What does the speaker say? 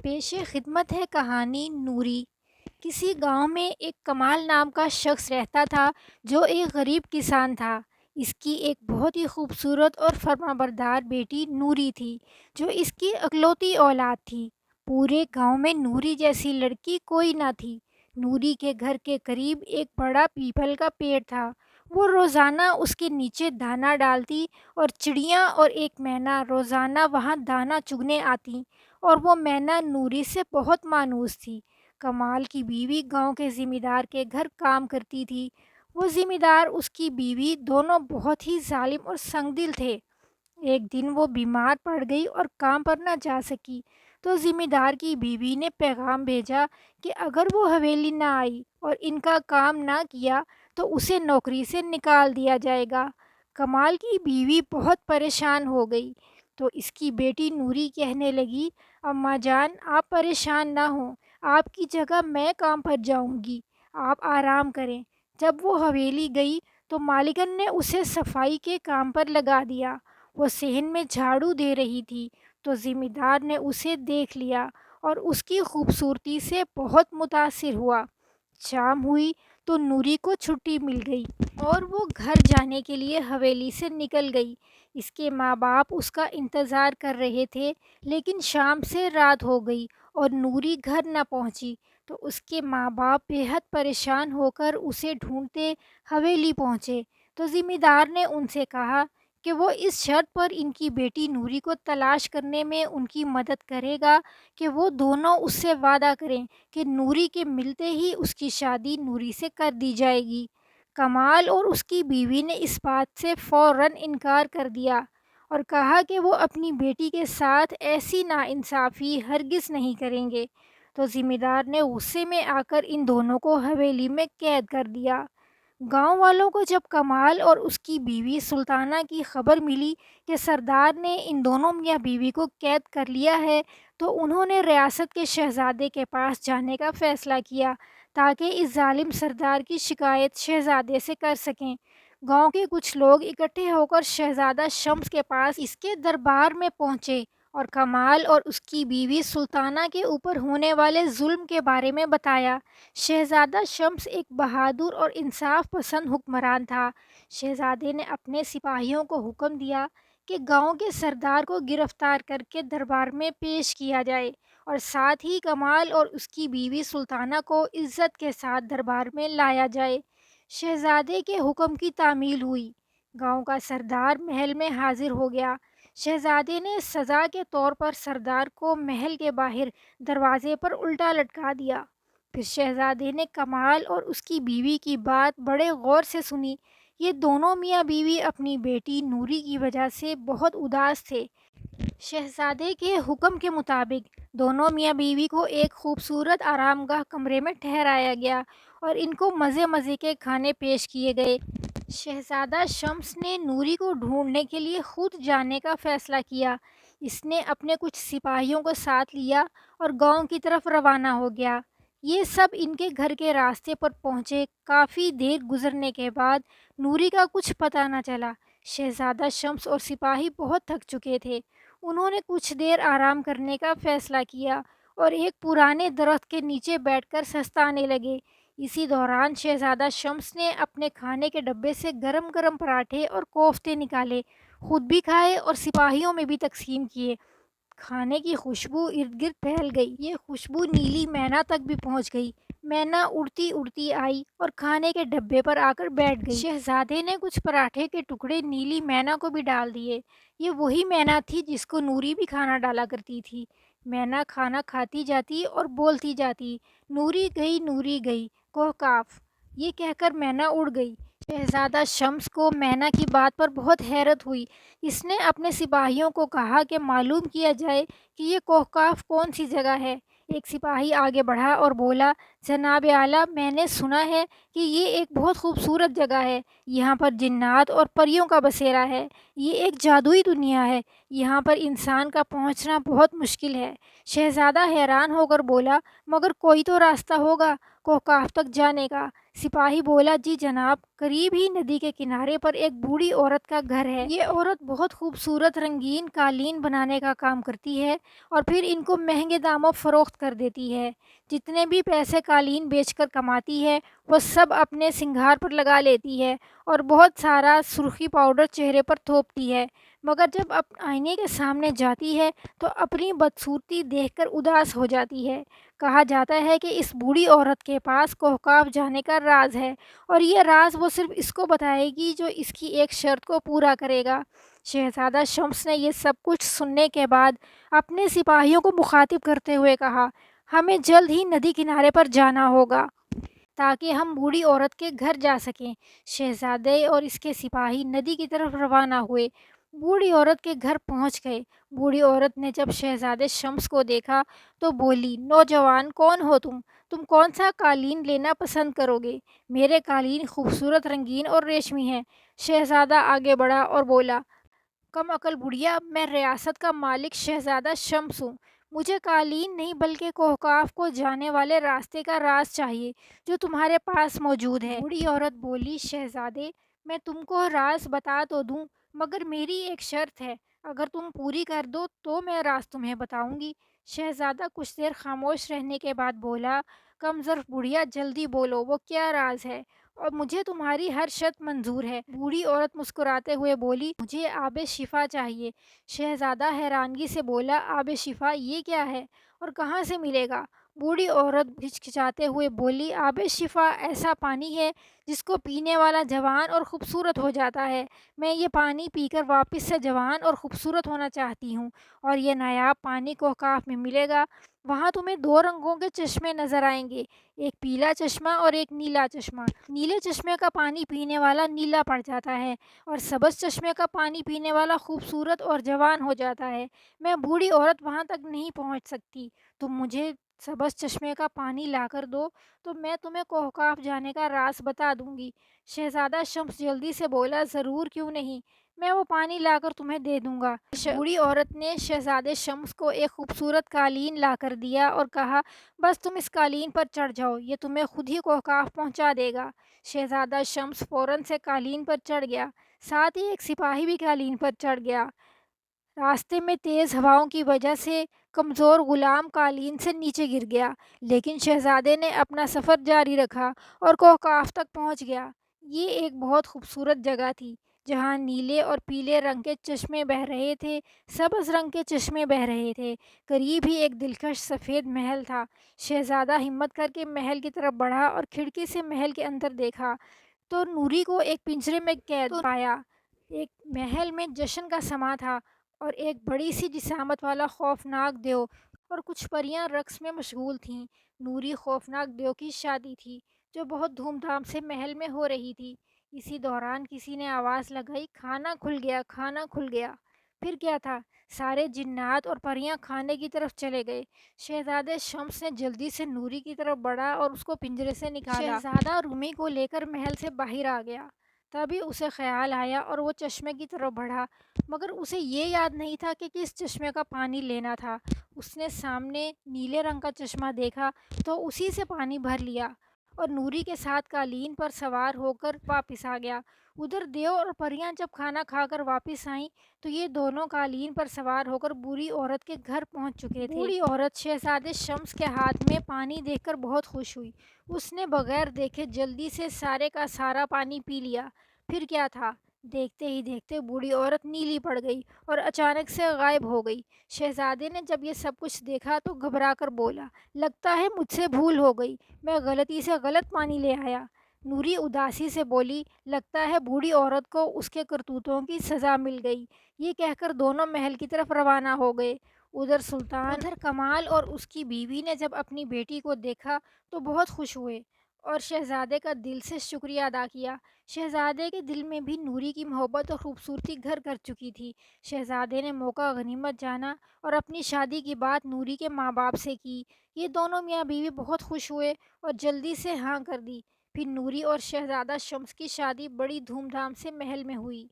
پیش خدمت ہے کہانی نوری۔ کسی گاؤں میں ایک کمال نام کا شخص رہتا تھا جو ایک غریب کسان تھا۔ اس کی ایک بہت ہی خوبصورت اور فرمانبردار بیٹی نوری تھی جو اس کی اکلوتی اولاد تھی۔ پورے گاؤں میں نوری جیسی لڑکی کوئی نہ تھی۔ نوری کے گھر کے قریب ایک بڑا پیپل کا پیڑ تھا۔ وہ روزانہ اس کے نیچے دانہ ڈالتی اور چڑیاں اور ایک مینا روزانہ وہاں دانہ چگنے آتی اور وہ مینا نوری سے بہت مانوس تھی۔ کمال کی بیوی گاؤں کے ذمہ دار کے گھر کام کرتی تھی۔ وہ ذمہ دار اس کی بیوی دونوں بہت ہی ظالم اور سنگ دل تھے۔ ایک دن وہ بیمار پڑ گئی اور کام پر نہ جا سکی تو ذمہ دار کی بیوی نے پیغام بھیجا کہ اگر وہ حویلی نہ آئی اور ان کا کام نہ کیا تو اسے نوکری سے نکال دیا جائے گا۔ کمال کی بیوی بہت پریشان ہو گئی تو اس کی بیٹی نوری کہنے لگی، اماں جان آپ پریشان نہ ہوں، آپ کی جگہ میں کام پر جاؤں گی، آپ آرام کریں۔ جب وہ حویلی گئی تو مالکن نے اسے صفائی کے کام پر لگا دیا۔ وہ صحن میں جھاڑو دے رہی تھی تو ذمہ دار نے اسے دیکھ لیا اور اس کی خوبصورتی سے بہت متاثر ہوا۔ شام ہوئی تو نوری کو چھٹی مل گئی اور وہ گھر جانے کے لیے حویلی سے نکل گئی۔ اس کے ماں باپ اس کا انتظار کر رہے تھے لیکن شام سے رات ہو گئی اور نوری گھر نہ پہنچی تو اس کے ماں باپ بے حد پریشان ہو کر اسے ڈھونڈتے حویلی پہنچے تو ذمہ دار نے ان سے کہا کہ وہ اس شرط پر ان کی بیٹی نوری کو تلاش کرنے میں ان کی مدد کرے گا کہ وہ دونوں اس سے وعدہ کریں کہ نوری کے ملتے ہی اس کی شادی نوری سے کر دی جائے گی۔ کمال اور اس کی بیوی نے اس بات سے فوراً انکار کر دیا اور کہا کہ وہ اپنی بیٹی کے ساتھ ایسی ناانصافی ہرگز نہیں کریں گے۔ تو ذمہ دار نے غصے میں آ کر ان دونوں کو حویلی میں قید کر دیا۔ گاؤں والوں کو جب کمال اور اس کی بیوی سلطانہ کی خبر ملی کہ سردار نے ان دونوں میاں بیوی کو قید کر لیا ہے تو انہوں نے ریاست کے شہزادے کے پاس جانے کا فیصلہ کیا تاکہ اس ظالم سردار کی شکایت شہزادے سے کر سکیں۔ گاؤں کے کچھ لوگ اکٹھے ہو کر شہزادہ شمس کے پاس اس کے دربار میں پہنچے اور کمال اور اس کی بیوی سلطانہ کے اوپر ہونے والے ظلم کے بارے میں بتایا۔ شہزادہ شمس ایک بہادر اور انصاف پسند حکمران تھا۔ شہزادے نے اپنے سپاہیوں کو حکم دیا کہ گاؤں کے سردار کو گرفتار کر کے دربار میں پیش کیا جائے اور ساتھ ہی کمال اور اس کی بیوی سلطانہ کو عزت کے ساتھ دربار میں لایا جائے۔ شہزادے کے حکم کی تعمیل ہوئی۔ گاؤں کا سردار محل میں حاضر ہو گیا۔ شہزادے نے سزا کے طور پر سردار کو محل کے باہر دروازے پر الٹا لٹکا دیا۔ پھر شہزادے نے کمال اور اس کی بیوی کی بات بڑے غور سے سنی۔ یہ دونوں میاں بیوی اپنی بیٹی نوری کی وجہ سے بہت اداس تھے۔ شہزادے کے حکم کے مطابق دونوں میاں بیوی کو ایک خوبصورت آرام گاہ کمرے میں ٹھہرایا گیا اور ان کو مزے مزے کے کھانے پیش کیے گئے۔ شہزادہ شمس نے نوری کو ڈھونڈنے کے لیے خود جانے کا فیصلہ کیا۔ اس نے اپنے کچھ سپاہیوں کو ساتھ لیا اور گاؤں کی طرف روانہ ہو گیا۔ یہ سب ان کے گھر کے راستے پر پہنچے۔ کافی دیر گزرنے کے بعد نوری کا کچھ پتہ نہ چلا۔ شہزادہ شمس اور سپاہی بہت تھک چکے تھے۔ انہوں نے کچھ دیر آرام کرنے کا فیصلہ کیا اور ایک پرانے درخت کے نیچے بیٹھ کر سستانے لگے۔ اسی دوران شہزادہ شمس نے اپنے کھانے کے ڈبے سے گرم گرم پراٹھے اور کوفتے نکالے، خود بھی کھائے اور سپاہیوں میں بھی تقسیم کیے۔ کھانے کی خوشبو ارد گرد پھیل گئی۔ یہ خوشبو نیلی مینا تک بھی پہنچ گئی۔ مینا اڑتی اڑتی آئی اور کھانے کے ڈبے پر آ کر بیٹھ گئی۔ شہزادے نے کچھ پراٹھے کے ٹکڑے نیلی مینا کو بھی ڈال دیے۔ یہ وہی مینا تھی جس کو نوری بھی کھانا ڈالا کرتی تھی۔ مینا کھانا کھاتی جاتی اور بولتی جاتی، نوری گئی، کوہ کاف، یہ کہہ کر مینا اڑ گئی۔ شہزادہ شمس کو مینا کی بات پر بہت حیرت ہوئی۔ اس نے اپنے سپاہیوں کو کہا کہ معلوم کیا جائے کہ یہ کوہ کاف کون سی جگہ ہے۔ ایک سپاہی آگے بڑھا اور بولا، جناب اعلیٰ، میں نے سنا ہے کہ یہ ایک بہت خوبصورت جگہ ہے۔ یہاں پر جنات اور پریوں کا بسیرا ہے۔ یہ ایک جادوئی دنیا ہے۔ یہاں پر انسان کا پہنچنا بہت مشکل ہے۔ شہزادہ حیران ہو کر بولا، مگر کوئی تو راستہ ہوگا کوہکاف تک جانے کا۔ سپاہی بولا، جی جناب، قریب ہی ندی کے کنارے پر ایک بوڑھی عورت کا گھر ہے۔ یہ عورت بہت خوبصورت رنگین قالین بنانے کا کام کرتی ہے اور پھر ان کو مہنگے داموں فروخت کر دیتی ہے۔ جتنے بھی پیسے قالین بیچ کر کماتی ہے وہ سب اپنے سنگھار پر لگا لیتی ہے اور بہت سارا سرخی پاؤڈر چہرے پر تھوپتی ہے، مگر جب آئینے کے سامنے جاتی ہے تو اپنی بدصورتی دیکھ کر اداس ہو جاتی ہے۔ کہا جاتا ہے کہ اس بوڑھی عورت کے پاس کوہکاف جانے کا راز ہے اور یہ راز وہ صرف اس کو بتائے گی جو اس کی ایک شرط کو پورا کرے گا۔ شہزادہ شمس نے یہ سب کچھ سننے کے بعد اپنے سپاہیوں کو مخاطب کرتے ہوئے کہا، ہمیں جلد ہی ندی کنارے پر جانا ہوگا تاکہ ہم بوڑھی عورت کے گھر جا سکیں۔ شہزادے اور اس کے سپاہی ندی کی طرف روانہ ہوئے۔ بوڑھی عورت کے گھر پہنچ گئے۔ بوڑھی عورت نے جب شہزادے شمس کو دیکھا تو بولی، نوجوان، کون ہو تم؟ تم کون سا قالین لینا پسند کرو گے؟ میرے قالین خوبصورت، رنگین اور ریشمی ہیں۔ شہزادہ آگے بڑھا اور بولا، کم عقل بڑھیا، میں ریاست کا مالک شہزادہ شمس ہوں۔ مجھے قالین نہیں بلکہ کوہکاف کو جانے والے راستے کا راز چاہیے جو تمہارے پاس موجود ہے۔ بوڑھی عورت بولی، شہزادے، میں تم کو راز بتا تو دوں، مگر میری ایک شرط ہے۔ اگر تم پوری کر دو تو میں راز تمہیں بتاؤں گی۔ شہزادہ کچھ دیر خاموش رہنے کے بعد بولا، کم ظرف بڑھیا، جلدی بولو، وہ کیا راز ہے؟ اور مجھے تمہاری ہر شرط منظور ہے۔ بوڑھی عورت مسکراتے ہوئے بولی، مجھے آب شفا چاہیے۔ شہزادہ حیرانگی سے بولا، آب شفا یہ کیا ہے اور کہاں سے ملے گا؟ بوڑھی عورت ہچکچاتے ہوئے بولی، آب شفا ایسا پانی ہے جس کو پینے والا جوان اور خوبصورت ہو جاتا ہے۔ میں یہ پانی پی کر واپس سے جوان اور خوبصورت ہونا چاہتی ہوں، اور یہ نایاب پانی کوہکاف میں ملے گا۔ وہاں تمہیں دو رنگوں کے چشمے نظر آئیں گے، ایک پیلا چشمہ اور ایک نیلا چشمہ۔ نیلے چشمے کا پانی پینے والا نیلا پڑ جاتا ہے اور سبز چشمے کا پانی پینے والا خوبصورت اور جوان ہو جاتا ہے۔ میں بوڑھی عورت وہاں تک نہیں پہنچ سکتی۔ تم مجھے سبز چشمے کا پانی لا کر دو تو میں تمہیں کوہکاف جانے کا راز بتا دوں گی۔ شہزادہ شمس جلدی سے بولا، ضرور، کیوں نہیں، میں وہ پانی لا کر تمہیں دے دوں گا۔ بوڑھی عورت نے شہزادے شمس کو ایک خوبصورت قالین لا کر دیا اور کہا، بس تم اس قالین پر چڑھ جاؤ، یہ تمہیں خود ہی کوہکاف پہنچا دے گا۔ شہزادہ شمس فوراً سے قالین پر چڑھ گیا، ساتھ ہی ایک سپاہی بھی قالین پر چڑھ گیا۔ راستے میں تیز ہواؤں کی وجہ سے کمزور غلام قالین سے نیچے گر گیا، لیکن شہزادے نے اپنا سفر جاری رکھا اور کوہکاف تک پہنچ گیا۔ یہ ایک بہت خوبصورت جگہ تھی جہاں نیلے اور پیلے رنگ کے چشمے بہہ رہے تھے، سبز رنگ کے چشمے بہہ رہے تھے۔ قریب ہی ایک دلکش سفید محل تھا۔ شہزادہ ہمت کر کے محل کی طرف بڑھا اور کھڑکی سے محل کے اندر دیکھا تو نوری کو ایک پنجرے میں قید پایا۔ ایک محل میں جشن کا سماں تھا اور ایک بڑی سی جسامت والا خوفناک دیو اور کچھ پریاں رقص میں مشغول تھیں۔ نوری خوفناک دیو کی شادی تھی جو بہت دھوم دھام سے محل میں ہو رہی تھی۔ اسی دوران کسی نے آواز لگائی، کھانا کھل گیا، کھانا کھل گیا۔ پھر کیا تھا، سارے جنات اور پریاں کھانے کی طرف چلے گئے۔ شہزادے شمس نے جلدی سے نوری کی طرف بڑھا اور اس کو پنجرے سے نکالا۔ شہزادہ رومی کو لے کر محل سے باہر آ گیا۔ تبھی اسے خیال آیا اور وہ چشمے کی طرف بڑھا، مگر اسے یہ یاد نہیں تھا کہ کس چشمے کا پانی لینا تھا۔ اس نے سامنے نیلے رنگ کا چشمہ دیکھا تو اسی سے پانی بھر لیا اور نوری کے ساتھ قالین پر سوار ہو کر واپس آ گیا۔ ادھر دیو اور پریاں جب کھانا کھا کر واپس آئیں تو یہ دونوں قالین پر سوار ہو کر بوڑھی عورت کے گھر پہنچ چکے تھے۔ بوڑھی عورت شہزادے شمس کے ہاتھ میں پانی دیکھ کر بہت خوش ہوئی۔ اس نے بغیر دیکھے جلدی سے سارے کا سارا پانی پی لیا۔ پھر کیا تھا، دیکھتے ہی دیکھتے بوڑھی عورت نیلی پڑ گئی اور اچانک سے غائب ہو گئی۔ شہزادے نے جب یہ سب کچھ دیکھا تو گھبرا کر بولا، لگتا ہے مجھ سے بھول ہو گئی، میں غلطی سے غلط پانی لے آیا۔ نوری اداسی سے بولی، لگتا ہے بوڑھی عورت کو اس کے کرتوتوں کی سزا مل گئی۔ یہ کہہ کر دونوں محل کی طرف روانہ ہو گئے۔ ادھر کمال اور اس کی بیوی نے جب اپنی بیٹی کو دیکھا تو بہت خوش ہوئے اور شہزادے کا دل سے شکریہ ادا کیا۔ شہزادے کے دل میں بھی نوری کی محبت اور خوبصورتی گھر کر چکی تھی۔ شہزادے نے موقع غنیمت جانا اور اپنی شادی کی بات نوری کے ماں باپ سے کی۔ یہ دونوں میاں بیوی بہت خوش ہوئے اور جلدی سے ہاں کر دی۔ پھر نوری اور شہزادہ شمس کی شادی بڑی دھوم دھام سے محل میں ہوئی۔